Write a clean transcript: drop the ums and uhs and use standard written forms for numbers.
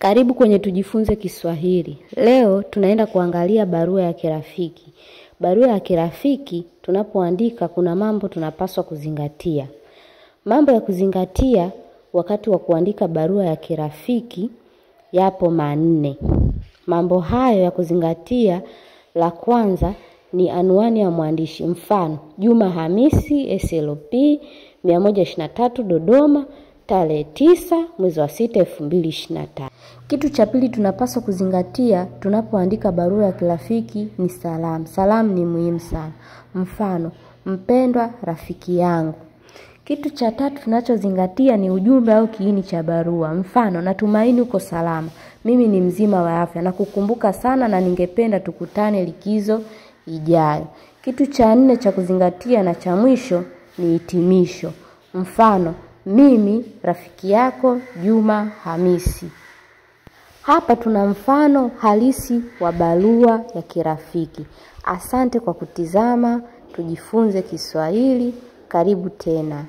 Karibu kwenye tujifunze Kiswahili. Leo tunaenda kuangalia barua ya kirafiki. Barua ya kirafiki tunapoandika kuna mambo tunapaswa kuzingatia. Mambo ya kuzingatia wakati wa kuandika barua ya kirafiki yapo manne. Mambo hayo ya kuzingatia, la kwanza ni anwani ya mwandishi. Mfano, Juma Hamisi SLP 123 Dodoma, tarehe 9 mwezi wa 6 2025. Kitu cha pili tunapaswa kuzingatia tunapoandika barua ya kirafiki ni salamu. Salamu ni muhimu sana. Mfano, mpendwa rafiki yangu. Kitu cha tatu tunachozingatia ni ujumbe au kiini cha barua. Mfano, natumaini uko salama. Mimi ni mzima wa afya na kukumbuka sana na ningependa tukutane likizo ijayo. Kitu cha nne cha kuzingatia na cha mwisho ni hitimisho. Mfano, mimi rafiki yako Juma Hamisi. Hapa tuna mfano halisi wa barua ya kirafiki. Asante kwa kutizama, tujifunze Kiswahili. Karibu tena.